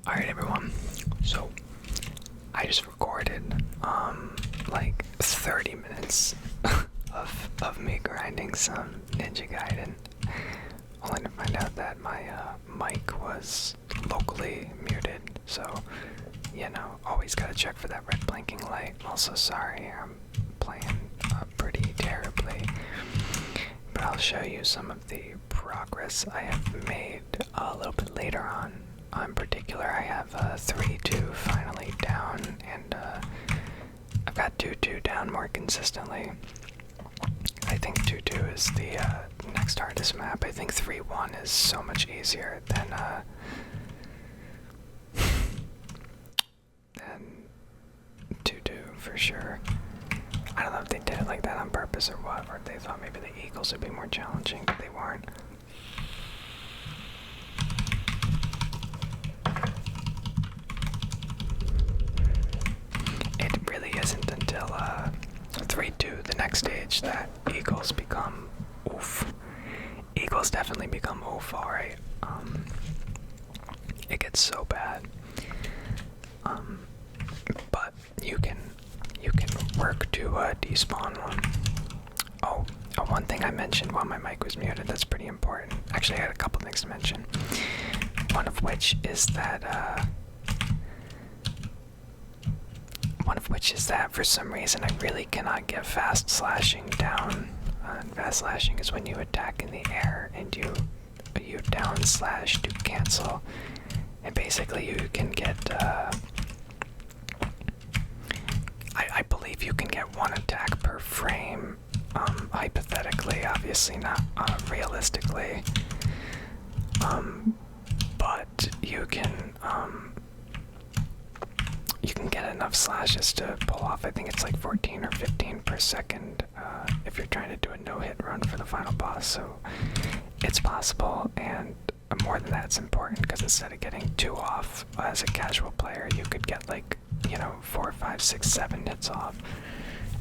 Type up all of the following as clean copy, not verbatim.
Alright everyone, so I just recorded like 30 minutes of me grinding some Ninja Gaiden, only to find out that my mic was locally muted, so you know, always gotta check for that red blinking light. Also sorry, I'm playing pretty terribly, but I'll show you some of the progress I have made a little bit later on. In particular, I have 3-2 finally down, and I've got 2-2 down more consistently. I think 2-2 is the next hardest map. I think 3-1 is so much easier than 2-2 for sure. I don't know if they did it like that on purpose or what, or if they thought maybe the Eagles would be more challenging, but they weren't. It really isn't until 3-2, the next stage, that Eagles become oof. Eagles definitely become oof, alright. It gets so bad. But you can work to despawn one. Oh, one thing I mentioned while my mic was muted that's pretty important. Actually, I had a couple things to mention. One of which is that for some reason I really cannot get fast slashing down. Fast slashing is when you attack in the air and you down slash to cancel, and basically you can get I believe you can get one attack per frame, hypothetically, obviously not realistically, but you can get enough slashes to pull off, I think it's like 14 or 15 per second, if you're trying to do a no-hit run for the final boss, so it's possible, and more than that, it's important, because instead of getting 2 off as a casual player, you could get like, you know, 4, 5, 6, 7 hits off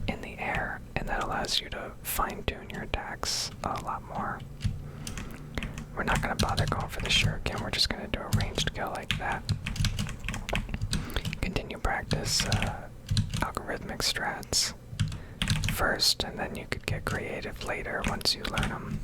in the air, and that allows you to fine-tune your attacks a lot more. We're not going to bother going for the shuriken, we're just going to do a ranged kill like that. Continue practice algorithmic strats first, and then you could get creative later once you learn them.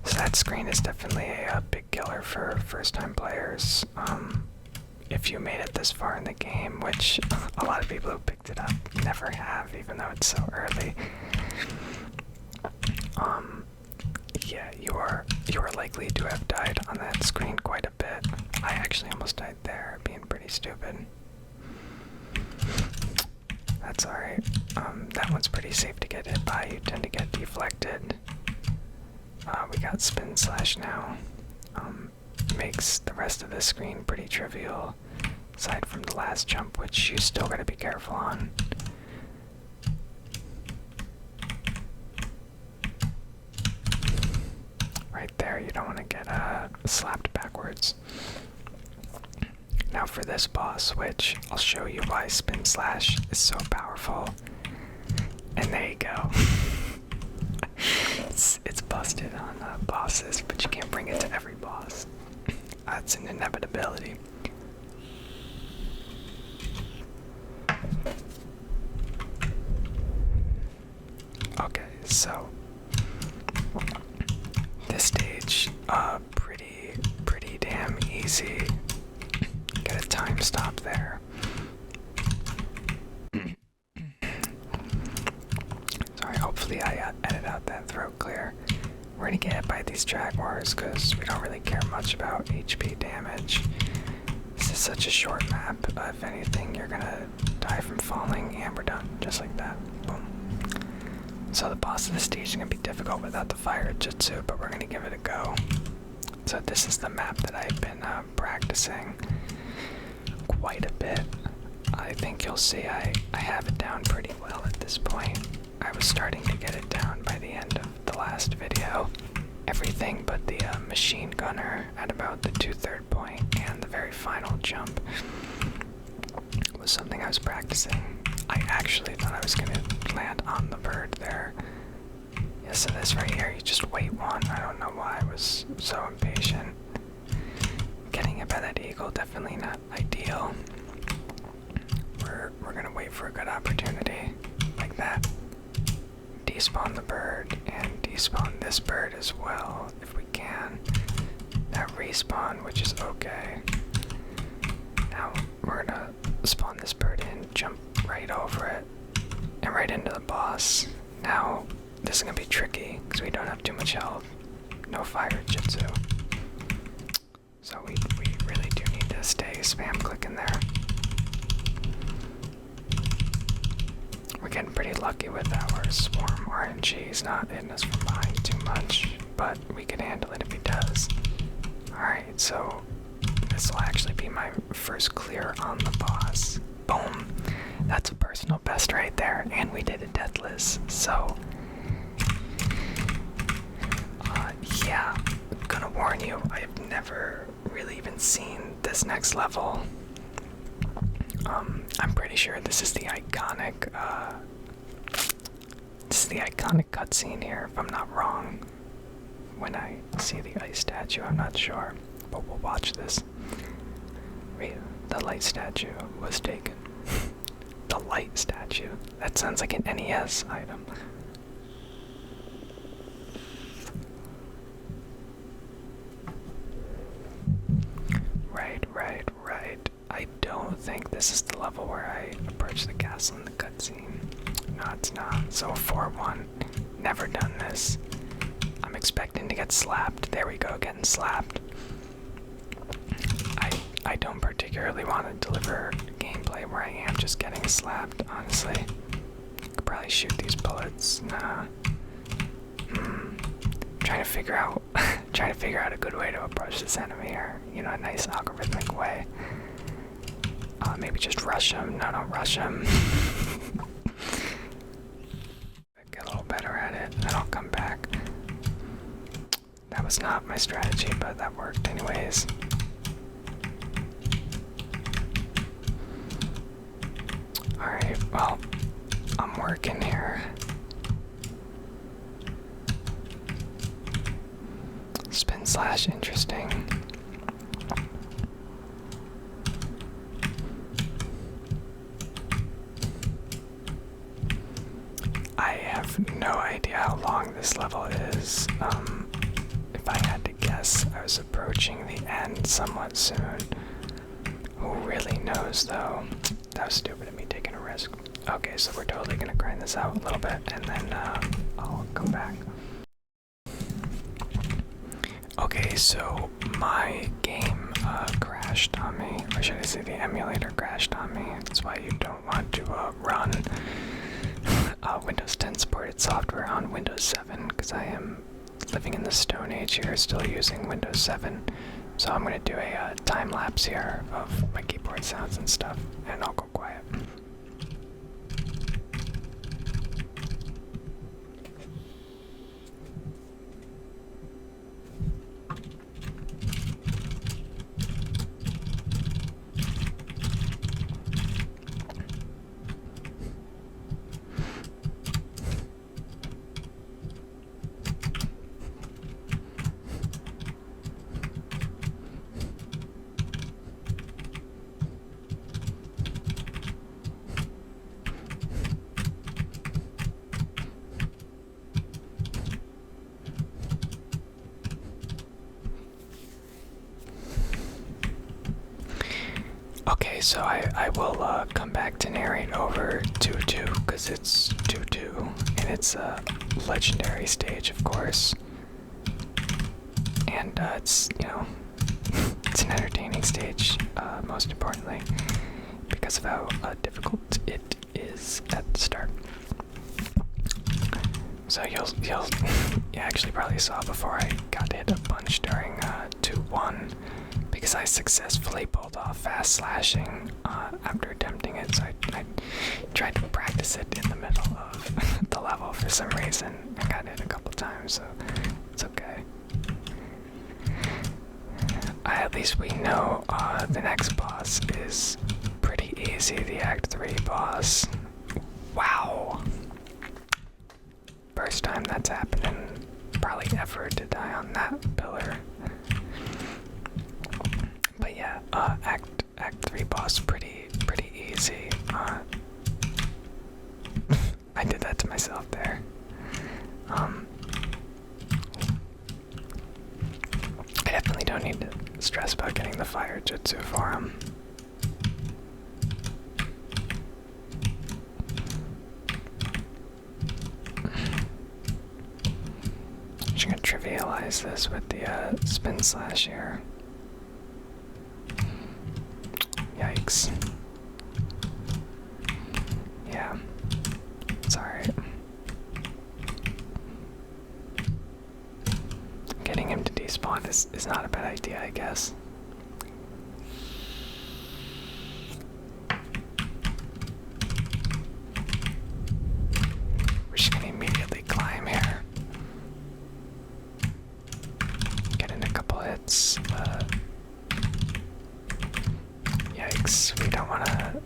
So that screen is definitely a big killer for first-time players. If you made it this far in the game, which a lot of people who picked it up never have, even though it's so early. Yeah, you are likely to have died on that screen quite a bit. I actually almost died there, being pretty stupid. That's alright. That one's pretty safe to get hit by. You tend to get deflected. We got spinslash now. Makes the rest of the screen pretty trivial, aside from the last jump, which you still gotta be careful on. Right there, you don't want to get slapped backwards. Now for this boss, which I'll show you why spinslash is so powerful. And there you go. It's busted on bosses, but you can't bring it to every boss. That's an inevitability. Okay, so this stage, pretty damn easy. Get a time stop there. Sorry, hopefully I edit out that throat clear. We're gonna get hit by these jaguars because we don't really care much about HP damage. This is such a short map. If anything, you're gonna die from falling, and we're done, just like that. Boom. So the boss of the stage is gonna be difficult without the fire jutsu, but we're gonna give it a go. So this is the map that I've been practicing quite a bit. I think you'll see I have it down pretty well at this point. I was starting to get it down by the end of the last video. Everything but the machine gunner at about the 2/3 point and the very final jump was something I was practicing. I actually thought I was gonna land on the bird there. this right here, you just wait one. I don't know why I was so impatient. Getting hit by that eagle, definitely not ideal. We're gonna wait for a good opportunity, like that. Despawn the bird, and despawn this bird as well, if we can. That respawn, which is okay. Now, we're gonna spawn this bird in, jump right over it, and right into the boss. Now, this is gonna be tricky, because we don't have too much health. No fire jutsu. So we really do need to stay spam clicking there. We're getting pretty lucky with our swarm RNG. He's not hitting us from behind too much, but we can handle it if he does. Alright, so this will actually be my first clear on the boss. Boom! That's a personal best right there, and we did it deathless, so... yeah, I'm gonna warn you, I have never really even seen this next level. I'm pretty sure this is the iconic, cutscene here, if I'm not wrong. When I see the ice statue, I'm not sure, but we'll watch this. Wait, the light statue was taken. The light statue? That sounds like an NES item. Right. I don't think this is the level where I approach the castle in the cutscene. No, it's not. So 4-1. Never done this. I'm expecting to get slapped. There we go, getting slapped. I don't particularly want to deliver gameplay where I am just getting slapped, honestly. Could probably shoot these bullets. Nah. Trying to figure out a good way to approach this enemy here. You know, a nice algorithmic way. Maybe just rush him. No, don't rush him. Get a little better at it, then I'll come back. That was not my strategy, but that worked anyways. Alright, well, I'm working here. Spinslash, interesting. I have no idea how long this level is. If I had to guess, I was approaching the end somewhat soon. Who really knows, though? That was stupid of me taking a risk. Okay, so we're totally gonna grind this out a little bit, and then I'll come back. Okay, so my game crashed on me, or should I say the emulator crashed on me. That's why you don't want to run Windows 10 supported software on Windows 7, because I am living in the Stone Age here, still using Windows 7. So I'm going to do a time lapse here of my keyboard sounds and stuff, and I'll go quiet. Okay, so I will come back to narrate over 2-2, because it's 2-2, and it's a legendary stage, of course. And it's, you know, it's an entertaining stage, most importantly, because of how difficult it is at the start. So you actually probably saw before I got hit a bunch during 2-1, because I successfully pulled off fast slashing after attempting it, so I tried to practice it in the middle of the level for some reason. I got hit a couple times, so it's okay. At least we know the next boss is pretty easy, the Act 3 boss. Wow! First time that's happening probably ever to die on that pillar. But yeah, Act 3 boss pretty easy. I did that to myself there. I definitely don't need to stress about getting the fire jutsu for him. I'm just gonna trivialize this with the spinslash here. Yikes. Yeah, it's alright. Getting him to despawn is not a bad idea, I guess. We're just gonna immediately climb here. Get in a couple hits. Yikes, we don't want to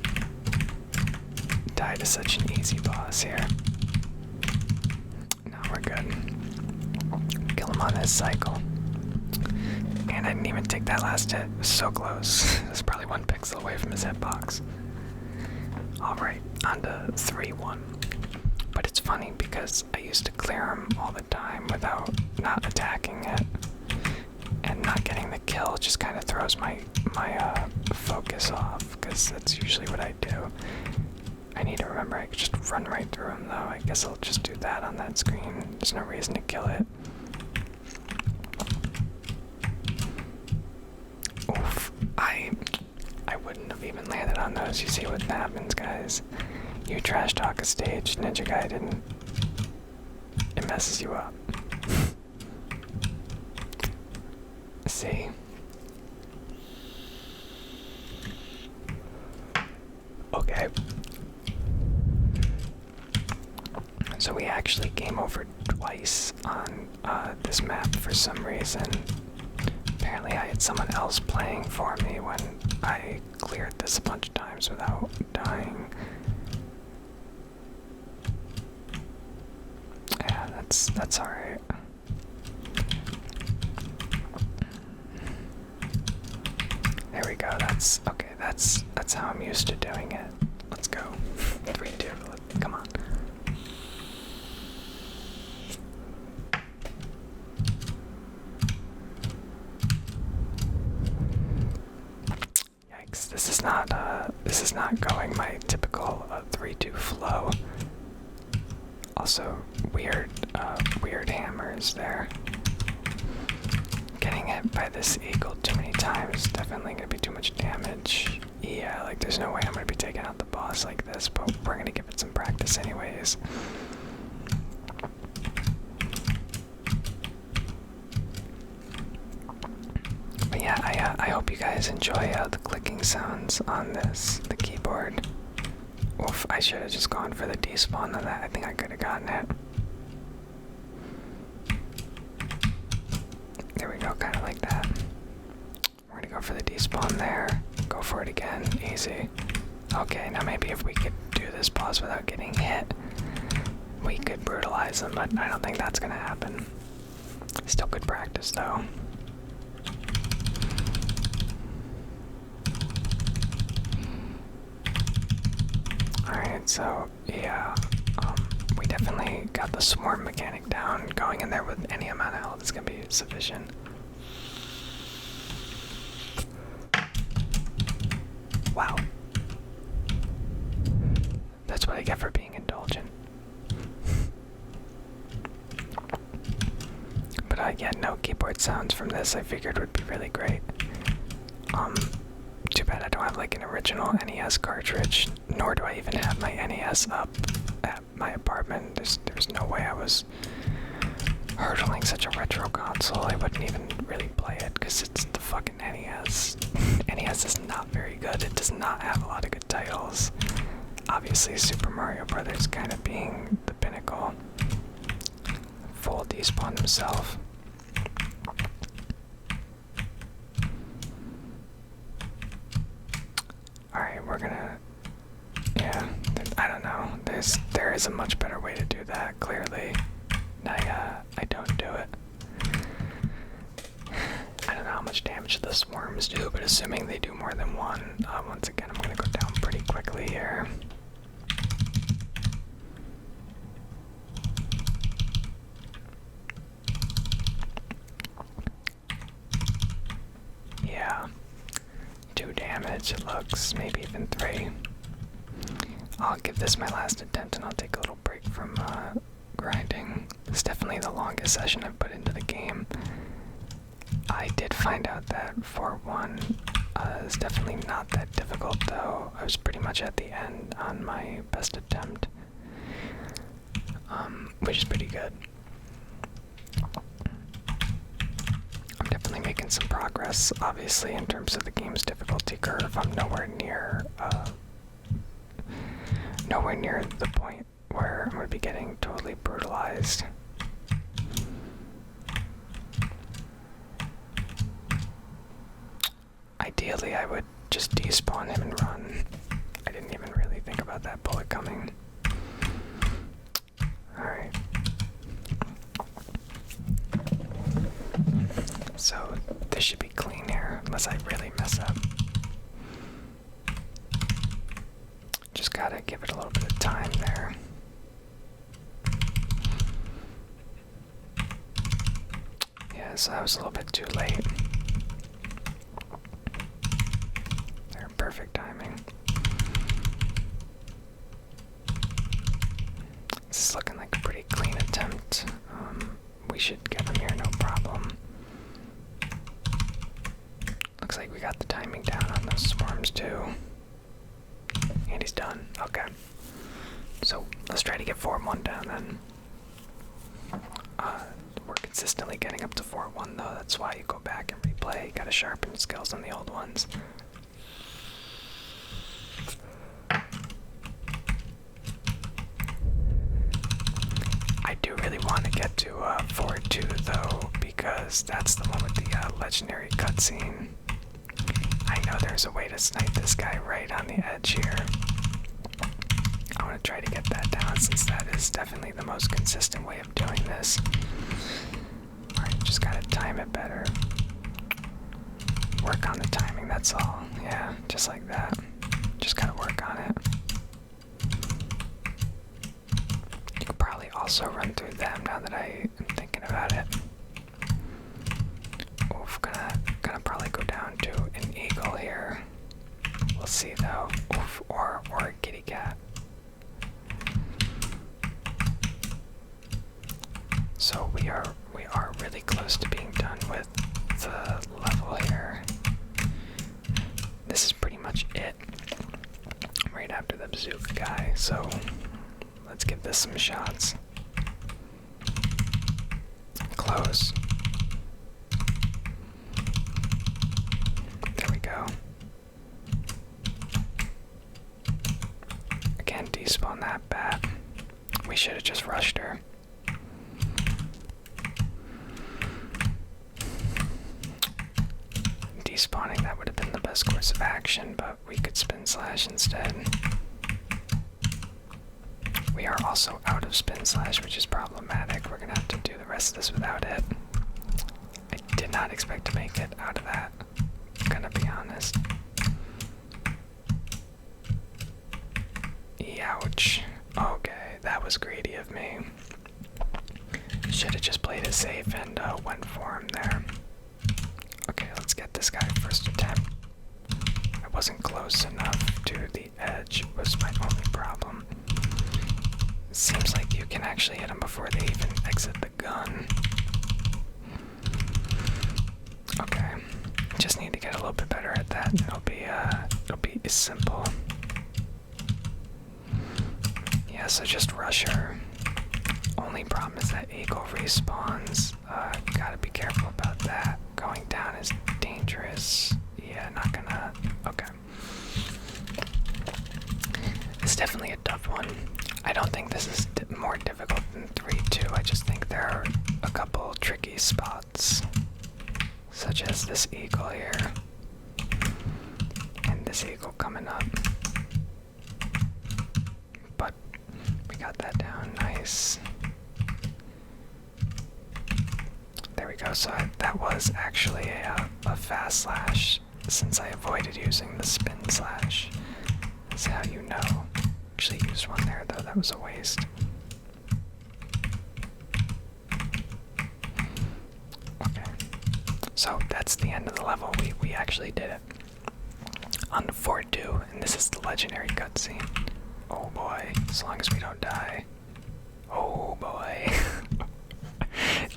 die to such an easy boss here. No, we're good. Kill him on this cycle. And I didn't even take that last hit. It was so close. It was probably 1 pixel away from his hitbox. Alright, on to 3-1. But it's funny because I used to clear him all the time without not attacking it. And not getting the kill just kind of throws my focus off, because that's usually what I do. I need to remember I could just run right through him, though. I guess I'll just do that on that screen. There's no reason to kill it. Oof. I wouldn't have even landed on those. You see what happens, guys. You trash talk a stage, Ninja Gaiden. It messes you up. See? Okay. So we actually game over twice on this map for some reason. Apparently I had someone else playing for me when I cleared this a bunch of times without dying. Yeah, that's alright. There we go, that's okay, that's how I'm used to doing it. Let's go. 3, 2, come on. Yikes, this is not going my typical 3-2 flow. Also, weird hammers there. Getting hit by this eagle too many times is definitely gonna be too much damage. Yeah, like there's no way I'm gonna be taking out the boss like this, but we're gonna give it some practice anyways. But yeah, I hope you guys enjoy the clicking sounds on the keyboard. Oof, I should have just gone for the despawn on that. I think I could have gotten it. There we go, kind of like that. We're gonna go for the despawn there. Go for it again, easy. Okay, now maybe if we could do this boss without getting hit, we could brutalize them, but I don't think that's gonna happen. Still good practice though. Alright, so yeah, we definitely got the swarm mechanic down. Going in there with any amount of health is gonna be sufficient. Wow. That's what I get for being indulgent. But yeah, no keyboard sounds from this I figured would be really great. Too bad I don't have like an original NES cartridge, nor do I even have my NES up at my apartment. There's no way I was hurdling such a retro console. I wouldn't even really play it because it's the fucking NES. NES is not very good. It does not have a lot of good titles. Obviously, Super Mario Brothers kind of being the pinnacle. Full despawn himself. Alright, we're gonna... Yeah, I don't know. There is a much better way to do that, clearly. much the swarms do, but assuming they do more than one, once again, I'm gonna go down pretty quickly here. Yeah, 2 damage, it looks, maybe even 3. I'll give this my last attempt and I'll take a little break from grinding. It's definitely the longest session I've put into the game. I did find out that 4-1 is definitely not that difficult though. I was pretty much at the end on my best attempt, which is pretty good. I'm definitely making some progress, obviously, in terms of the game's difficulty curve. I'm nowhere near the point where I'm going to be getting totally brutalized. Ideally, I would just despawn him and run. I didn't even really think about that bullet coming. Alright. So, this should be clean here, unless I really mess up. Just gotta give it a little bit of time there. Yeah, so that was a little bit too late. They're perfect timing. This is looking like a pretty clean attempt. We should get him here, no problem. Looks like we got the timing down on those swarms too. And he's done. Okay. So let's try to get 4-1 down then. We're consistently getting up to 4-1 though. That's why you go back and replay. You gotta sharpen your skills on the old ones. I do really want to get to 4-2 though, because that's the one with the legendary cutscene. I know there's a way to snipe this guy right on the edge here. I want to try to get that down since that is definitely the most consistent way of doing this. Alright, just gotta time it better. Work on the timing, that's all. Yeah, just like that. Just gotta work on it. You could probably also run through them now that I am thinking about it. Oof, gonna probably go down to an eagle here. We'll see though. Oof, or a kitty cat. So we are really close to being done with the level here. This is pretty much it. Right after the bazooka guy, so let's give this some shots. Close. There we go. Again, despawn that bat. We should have just rushed her. Despawning, that would have been the best course of action, but we could spin slash instead. We are also out of spin slash, which is problematic. We're gonna have to do the rest of this without it. I did not expect to make it out of that, I'm gonna be honest. Ouch. Okay, that was greedy of me. Should have just played it safe and went for him there. Okay, let's get this guy first attempt. I wasn't close enough to the edge, was my only problem. It seems like you can actually hit them before they even exit the gun. Okay, just need to get a little bit better at that. It'll be simple. Yeah, so just rush her. Only problem is that eagle respawns. Gotta be careful about that. Going down is dangerous. Yeah, not gonna. Okay. It's definitely a tough one. I don't think this is more difficult than 3-2. I just think there are a couple tricky spots, such as this eagle here, and this eagle coming up. But we got that down. Nice. There we we go. So that was actually a fast slash, since I avoided using the spin slash. That's how you know. Actually used one there though, that was a waste. Okay, so that's the end of the level. We actually did it. On to 4-2, and this is the legendary cutscene. Oh boy, as long as we don't die. Oh boy.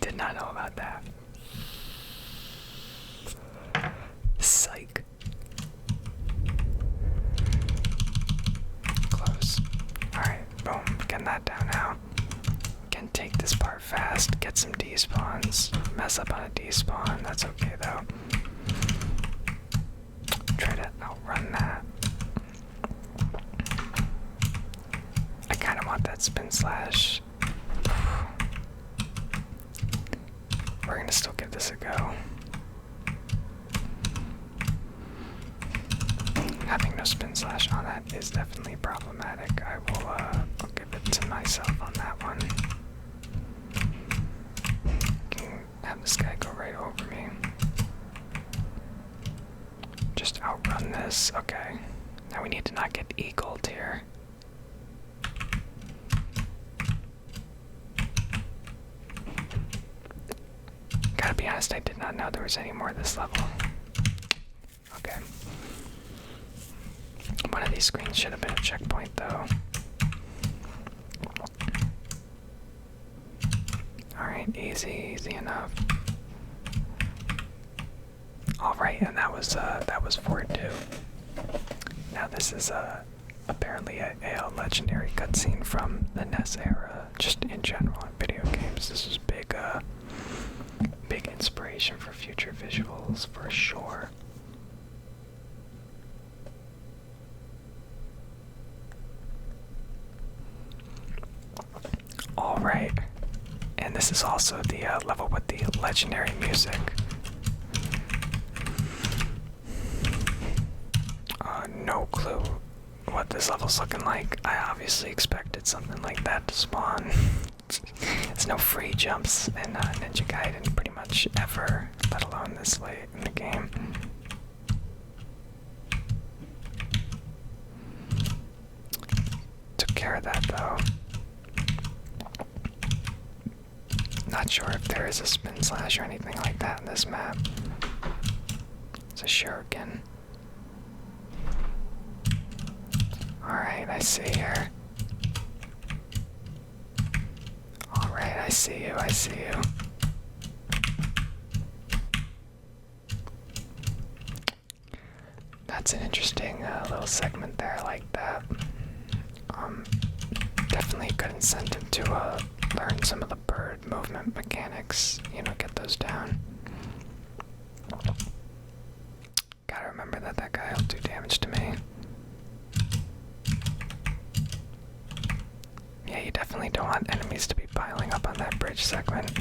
Did not know about that. Psych. Close. Alright, boom. Getting that down now. Can take this part fast, get some despawns. Mess up on a despawn, that's okay though. Try to outrun that. I kinda want that spin slash. We're gonna still give this a go. Having no spin slash on that is definitely problematic. I'll give it to myself on that one. Can have this guy go right over me. Just outrun this. Okay. Now we need to not get eagled here. Gotta be honest, I did not know there was any more of this level. Okay. One of these screens should have been a checkpoint, though. Alright, easy enough. Alright, and that was 4-2. Now this is apparently a legendary cutscene from the NES era, just in general in video games. This is big inspiration for future visuals, for sure. Alright, and this is also the level with the legendary music. No clue what this level's looking like. I obviously expected something like that to spawn. There's no free jumps in Ninja Gaiden pretty much ever, let alone this late in the game. Took care of that though. Not sure if there is a spin slash or anything like that in this map. It's a shuriken. Alright, I see her. Alright, I see you. That's an interesting little segment there, I like that. Definitely a good incentive to learn some of the bird movement mechanics, you know, get those down. Gotta remember that guy will do damage to me. Yeah, you definitely don't want enemies to be piling up on that bridge segment.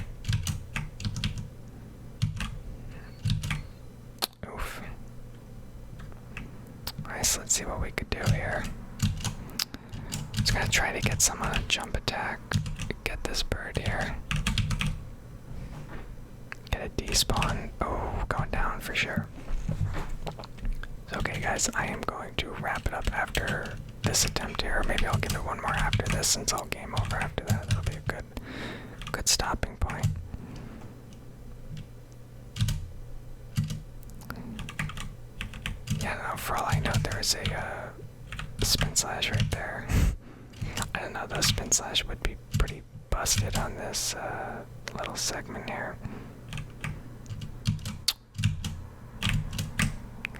Oof. Alright, so let's see what we could do here. Just gonna try to get some jump attack. Get this bird here. Get a despawn. Oh, going down for sure. Okay guys, I am going to wrap it up after this attempt here. Maybe I'll give it one more after this, since I'll game over after that. That'll be a good stopping point. Yeah, no, for all I know, there is a spin slash right there. I don't know, the spin slash would be pretty busted on this little segment here.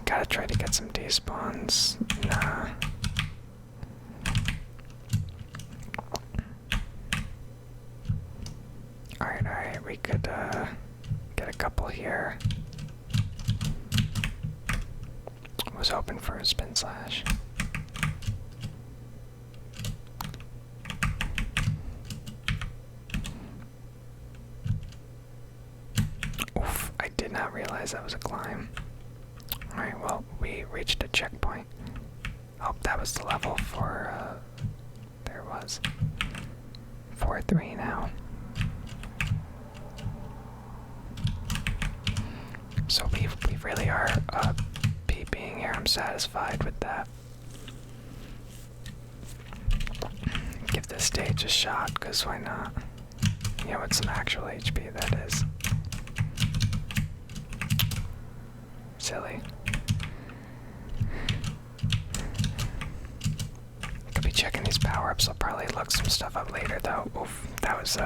Gotta try to get some despawns. Nah. Alright, we could get a couple here. Was hoping for a spin slash. Oof, I did not realize that was a climb. Alright, well, we reached a checkpoint. Oh, that was the level for, there it was. 4-3 now. really are PB'ing here. I'm satisfied with that. Give this stage a shot, because why not? You know, with some actual HP, that is. Silly. Could be checking these power-ups. I'll probably look some stuff up later, though. Oof, that was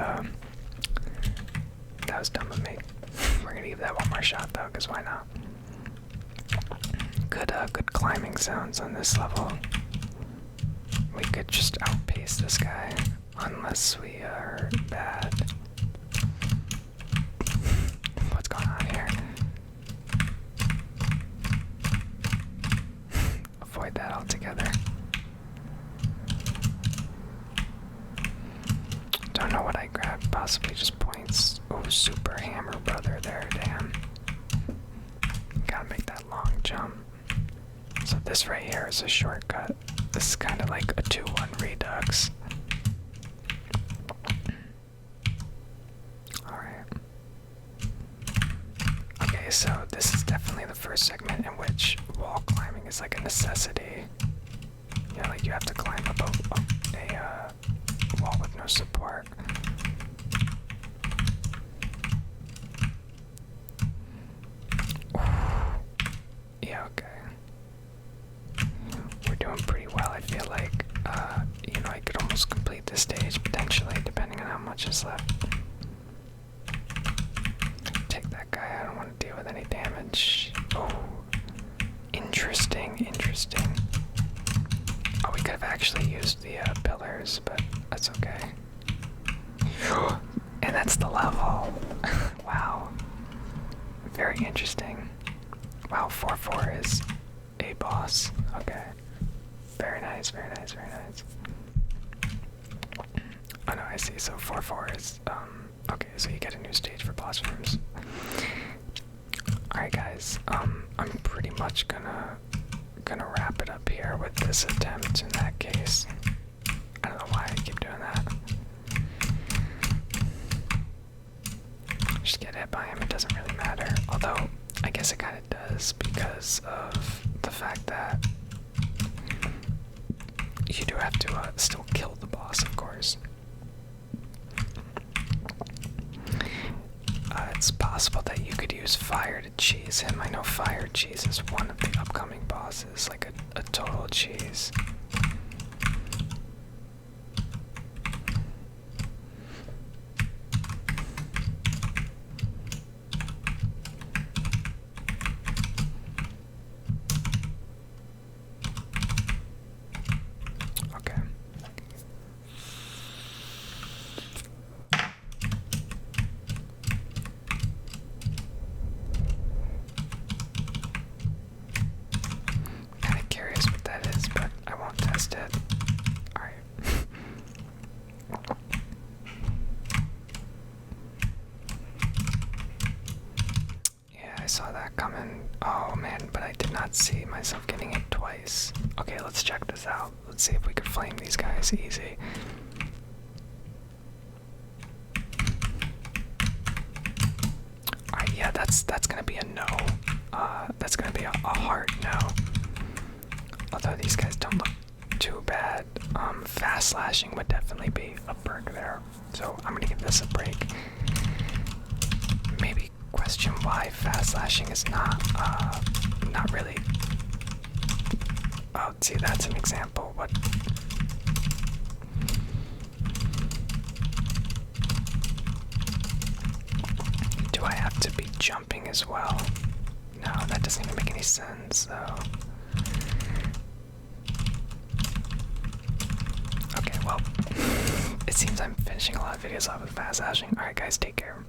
dumb of me. We're gonna give that one more shot, though, because why not? Good climbing sounds on this level. We could just outpace this guy, unless we are bad. What's going on here? Avoid that altogether. Don't know what I grabbed, possibly just points. Oh, super hammer brother there, damn. Gotta make that long jump. So this right here is a shortcut. This is kind of like a 2-1 redux. Alright. Okay, so this is definitely the first segment in which wall climbing is like a necessity. Yeah, like you have to climb up a wall with no support. Yeah, okay. We're doing pretty well, I feel like. You know, I could almost complete this stage, potentially, depending on how much is left. Take that guy, I don't want to deal with any damage. Oh, interesting, interesting. Oh, we could have actually used the pillars, but that's okay. And that's the level. Wow. Very interesting. Wow, 4-4 is a boss. Okay. Very nice, very nice, very nice. Oh no, I see. So 4-4 is, okay, so you get a new stage for boss rooms. Alright guys, I'm pretty much gonna wrap it up here with this attempt in that case. I don't know why I keep doing that. Just get hit by him, it doesn't really matter. Although, I guess it kind of does because of the fact that you do have to still kill the boss, of course. It's possible that you could use fire to cheese him. I know fire cheese is one of the upcoming bosses, like a total cheese. Okay. Kind of curious what that is, but I won't test it. Alright. Yeah, I saw that coming. Oh man, but I did not see myself getting it twice. Okay, let's check this out. Let's see if we can flame these guys easy. Alright, yeah, that's gonna be a no. That's gonna be a hard no. Although these guys don't look too bad. Fast slashing would definitely be a perk there. So I'm gonna give this a break. Maybe question why fast slashing is not really. Oh, see, that's an example. What? Do I have to be jumping as well? No, that doesn't even make any sense, though. Okay, well, it seems I'm finishing a lot of videos off with fast slashing. Alright, guys, take care.